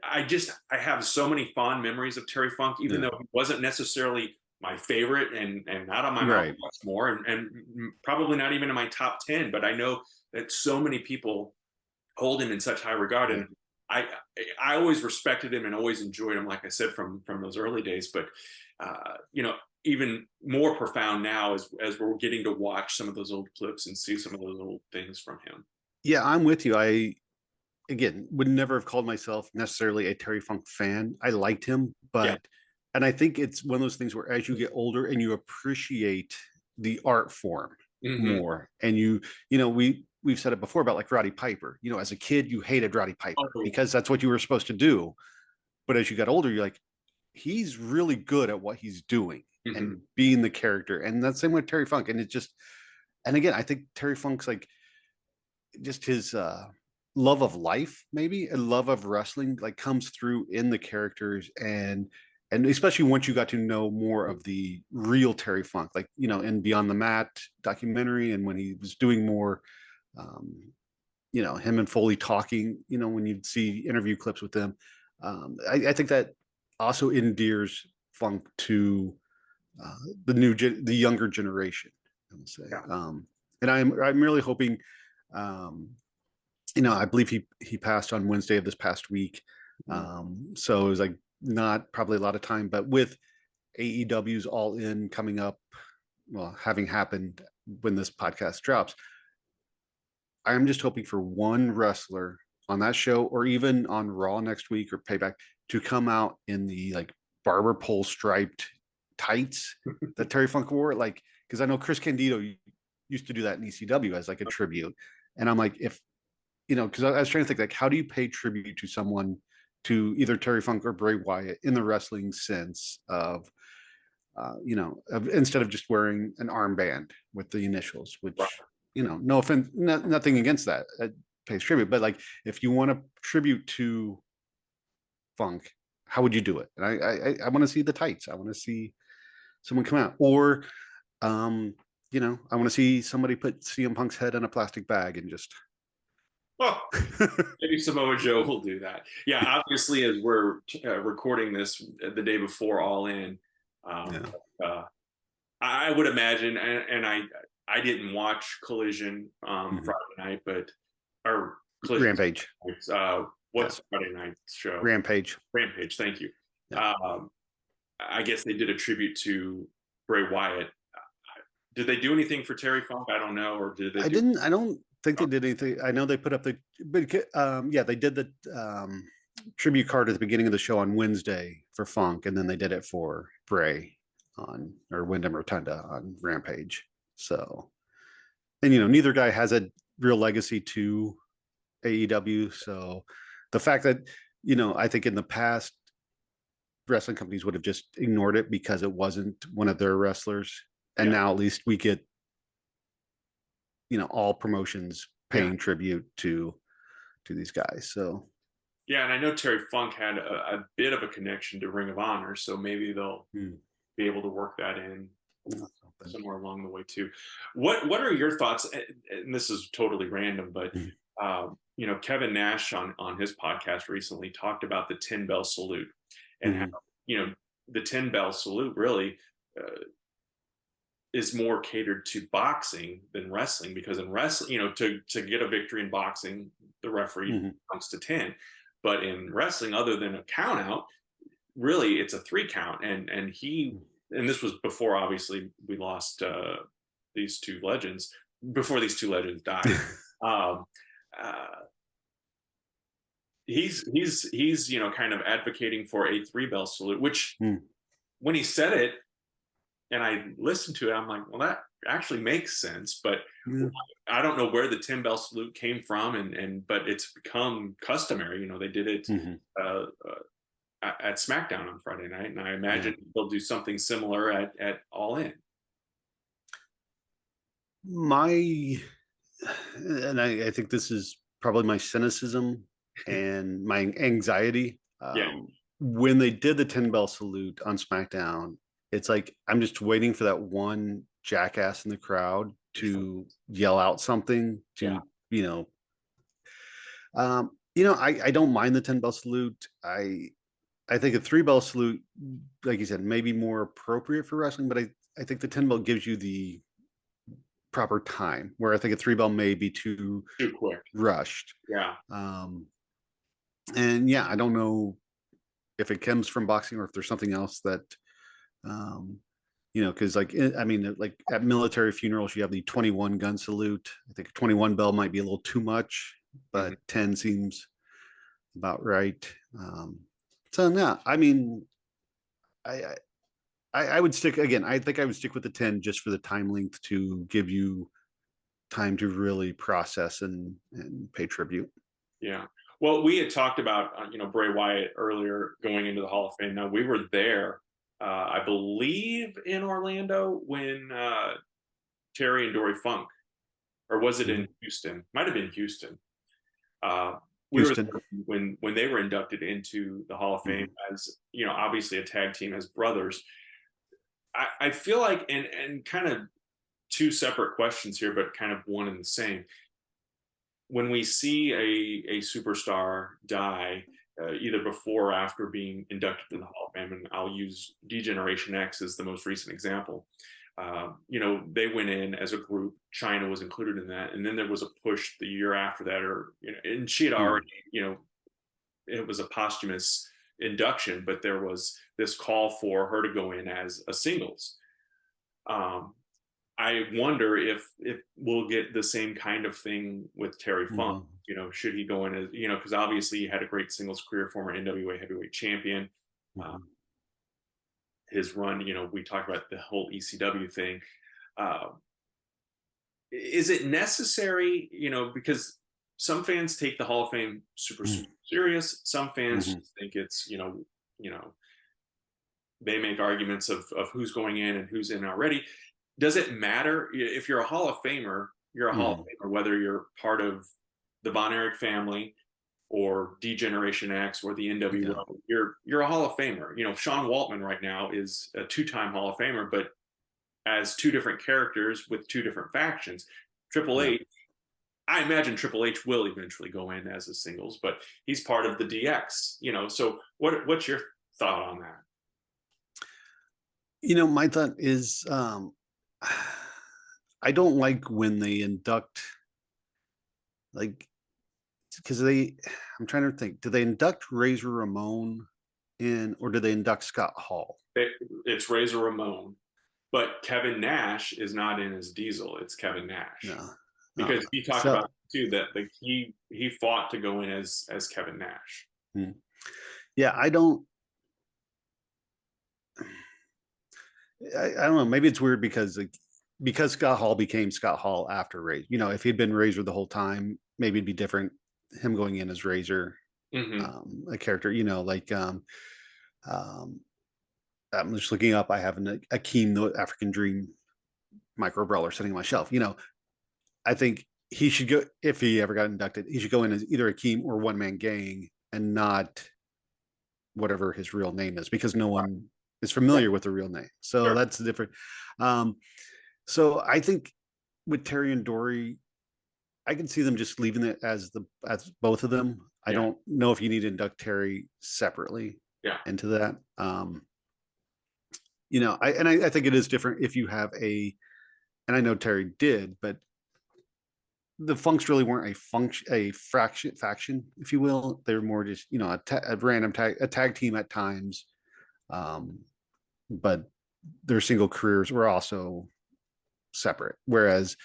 I have so many fond memories of Terry Funk, even though he wasn't necessarily my favorite, and not on my Mount Rushmore, and probably not even in my top 10. But I know that so many people hold him in such high regard, and I always respected him and always enjoyed him, like I said, from those early days. But even more profound now as we're getting to watch some of those old clips and see some of those old things from him. Yeah, I'm with you. I again would never have called myself necessarily a Terry Funk fan. I liked him, but and I think it's one of those things where as you get older and you appreciate the art form, Mm-hmm. more. And we've said it before about like Roddy Piper. As a kid, you hated Roddy Piper Oh, because that's what you were supposed to do. But as you got older, you're like, he's really good at what he's doing mm-hmm. and being the character. And that's the same with Terry Funk. And and again, I think Terry Funk's like just his love of life, maybe a love of wrestling, like comes through in the characters. And especially once you got to know more of the real Terry Funk, like in Beyond the Mat documentary, and when he was doing more um him and Foley talking, when you'd see interview clips with them. I think that also endears Funk to the younger generation, I would say. Yeah. And I'm really hoping, um, I believe he passed on Wednesday of this past week. So it was like not probably a lot of time, but with AEW's All In coming up, well, having happened when this podcast drops, I'm just hoping for one wrestler on that show or even on Raw next week or Payback to come out in the like barber pole striped tights that Terry Funk wore. Like, because I know Chris Candido used to do that in ECW as like a tribute. And I'm like, if, because I was trying to think, like, how do you pay tribute to someone, to either Terry Funk or Bray Wyatt in the wrestling sense of, instead of just wearing an armband with the initials, which, Right. no offense, nothing against that. It pays tribute, but like, if you want to tribute to Funk, how would you do it? And I want to see the tights. I want to see someone come out, or, I want to see somebody put CM Punk's head in a plastic bag and just. Well, maybe Samoa Joe will do that. Yeah, obviously, as we're recording this the day before All In, Yeah. I would imagine, and I didn't watch Collision Friday night, but or Collision Rampage. What's Friday night's show? Rampage. Rampage. Thank you. Yeah. I guess they did a tribute to Bray Wyatt. Did they do anything for Terry Funk? I don't know, or did they? I don't think they did anything. I know they put up but yeah, they did the tribute card at the beginning of the show on Wednesday for Funk, and then they did it for Bray or Wyndham Rotunda on Rampage. So, and neither guy has a real legacy to AEW. So the fact that, I think in the past, wrestling companies would have just ignored it because it wasn't one of their wrestlers. And now at least we get, all promotions paying tribute to these guys. So yeah, and I know Terry Funk had a bit of a connection to Ring of Honor, so maybe they'll be able to work that in somewhere along the way too. What are your thoughts? And this is totally random, but Kevin Nash on his podcast recently talked about the 10 bell salute and how the 10 bell salute really is more catered to boxing than wrestling, because in wrestling, to get a victory in boxing, the referee counts to 10. But in wrestling, other than a count out, really it's a 3 count. And this was before, obviously, we lost these two legends, before these two legends died. He's kind of advocating for a 3 bell salute, which when he said it, and I listened to it, I'm like, well, that actually makes sense. But I don't know where the 10 bell salute came from, but it's become customary. They did it at SmackDown on Friday night, and I imagine they'll do something similar at All In. I think this is probably my cynicism and my anxiety. When they did the 10 bell salute on SmackDown, it's like I'm just waiting for that one jackass in the crowd to yell out something to, I don't mind the 10 bell salute. I think a 3 bell salute, like you said, may be more appropriate for wrestling, but I think the 10 bell gives you the proper time, where I think a 3 bell may be too quick, rushed. Yeah. And I don't know if it comes from boxing or if there's something else that, because like at military funerals, you have the 21 gun salute. I think 21 bell might be a little too much, but 10 seems about right. So yeah, I I would stick again. I think I would stick with the 10 just for the time length to give you time to really process and pay tribute. Yeah. Well, we had talked about Bray Wyatt earlier going into the Hall of Fame. Now we were there, I believe, in Orlando when Terry and Dory Funk, or was it in Mhm. Houston? Might have been Houston. Uh, we were Houston. there when they were inducted into the Hall of Fame Mhm. as obviously a tag team as brothers. I feel like, and kind of two separate questions here, but kind of one and the same. When we see a superstar die, either before or after being inducted to the Hall of Fame, and I'll use D-Generation X as the most recent example. They went in as a group. China was included in that, and then there was a push the year after that, or and she had Mhm. already, it was a posthumous induction, but there was this call for her to go in as a singles. Um, I wonder if we'll get the same kind of thing with Terry Funk. Mhm. Should he go in as because obviously he had a great singles career, former NWA heavyweight champion. Uh, Mhm. his run, we talked about the whole ECW thing. Uh, is it necessary? Because some fans take the Hall of Fame super, super serious. Some fans Mhm. just think it's they make arguments of who's going in and who's in already. Does it matter if you're a Hall of Famer? You're a Hall of Mhm. Famer, whether you're part of the Von Erich family or D Generation X or the Yeah. NWO. You're a Hall of Famer. Sean Waltman right now is a two-time Hall of Famer, but as two different characters with two different factions. Triple Yeah. H, I imagine Triple H will eventually go in as a singles, but he's part of the DX. So what's your thought on that? My thought is I don't like when they induct, like, because I'm trying to think, do they induct Razor Ramon in, or do they induct Scott Hall? It, it's Razor Ramon, but Kevin Nash is not in as Diesel. It's Kevin Nash No. because he talked So about too that like he fought to go in as Kevin Nash. hmm. Yeah, I don't. I don't know. Maybe it's weird because Scott Hall became Scott Hall after Razor. If he'd been Razor the whole time, maybe it'd be different. Him going in as Razor, Hmm. a character. Um, I'm just looking up. I have an Akeem the African Dream micro brawler sitting on my shelf. I think he should go, if he ever got inducted. He should go in as either Akeem or One Man Gang, and not whatever his real name is, because no Right. one is Right. familiar with the real name. So Sure. that's different. Um, so I think with Terry and Dory, I can see them just leaving it as both of them. I Yeah. don't know if you need to induct Terry separately Yeah. into that. I think it is different if you have and I know Terry did, but the Funks really weren't a faction, if you will. They were more just a random tag team at times, um, but their single careers were also separate. Whereas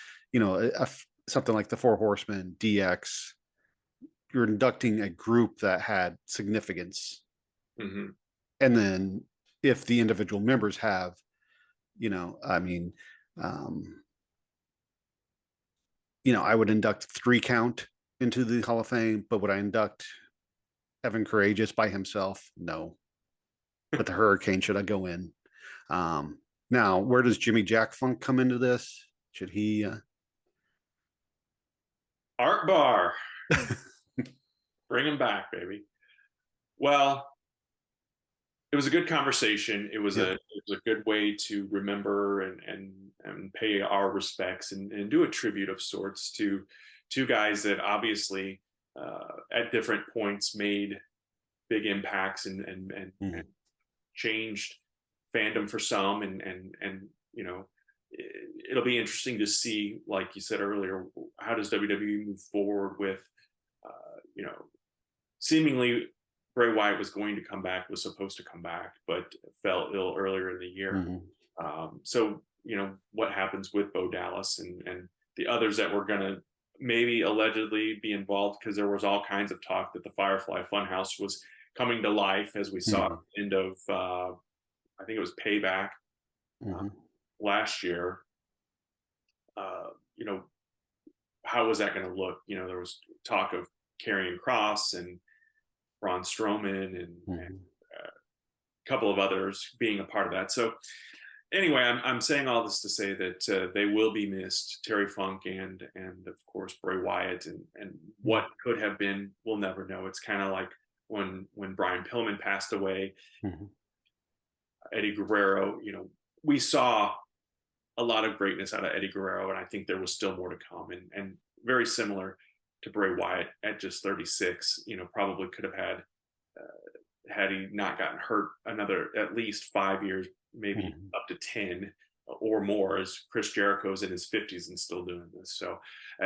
something like the Four Horsemen, DX, you're inducting a group that had significance, Hmm. and then if the individual members have, I mean, um, I would induct 3 count into the Hall of Fame, but would I induct Evan Courageous by himself? No. But the Hurricane, should I go in? Um, Now, where does Jimmy Jack Funk come into this? Should he? Art Bar, bring him back, baby. Well, it was a good conversation. Yeah. It was a good way to remember and pay our respects and do a tribute of sorts to two guys that obviously at different points made big impacts and Mhm. changed fandom for some and it'll be interesting to see, like you said earlier, how does WWE move forward with you know seemingly Bray Wyatt was going to come back, was supposed to come back, but fell ill earlier in the year. Mhm. So what happens with Bo Dallas and the others that were going to maybe allegedly be involved, because there was all kinds of talk that the Firefly Funhouse was coming to life, as we saw at Mhm. the end of I think it was Payback uh, Mhm. last year. You know, how was that going to look? You know, there was talk of Karrion Kross and Braun Strowman and Mhm. a couple of others being a part of that. So anyway, I'm saying all this to say that they will be missed, Terry Funk and of course Bray Wyatt, and Mhm. what could have been, we'll never know. It's kind of like when Brian Pillman passed away, Mhm. Eddie Guerrero. You know, we saw a lot of greatness out of Eddie Guerrero, and I think there was still more to come. And very similar to Bray Wyatt at just 36, you know, probably could have had he not gotten hurt another at least 5 years, maybe Mhm. up to 10 or more, as Chris Jericho's in his 50s and still doing this. So,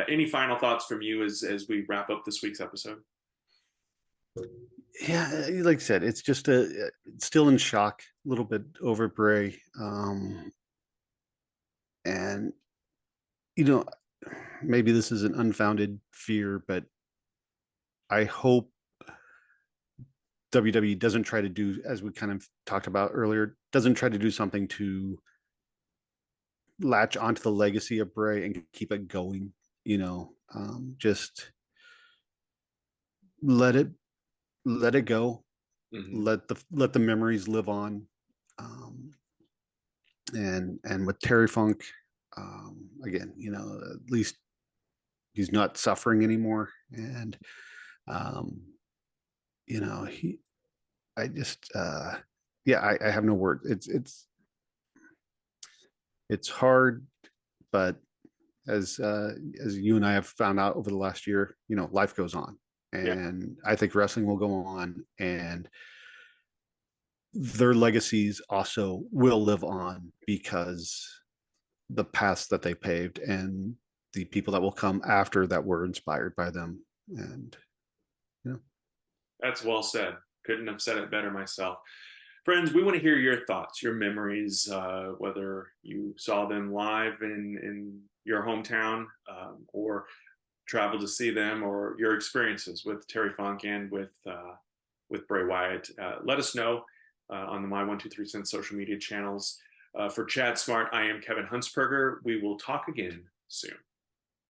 any final thoughts from you as we wrap up this week's episode? Yeah, like I said, it's just still in shock a little bit over Bray. And you know, maybe this is an unfounded fear, but I hope WWE doesn't try to do, as we kind of talked about earlier, doesn't try to do something to latch onto the legacy of Bray and keep it going. Just let it let it go. Hmm. Let the memories live on. Um, and with Terry Funk, again, at least he's not suffering anymore, and um, he. I just, yeah, I have no word. It's hard, but as you and I have found out over the last year, life goes on, Yeah, and I think wrestling will go on, and their legacies also will live on because the paths that they paved and the people that will come after that were inspired by them, and you know, that's well said. Couldn't have said it better myself. Friends, we want to hear your thoughts, your memories, whether you saw them live in your hometown or traveled to see them, or your experiences with Terry Funk and with Bray Wyatt. Let us know on the My 123 Cents social media channels. For Chad Smart, I am Kevin Huntsberger. We will talk again soon.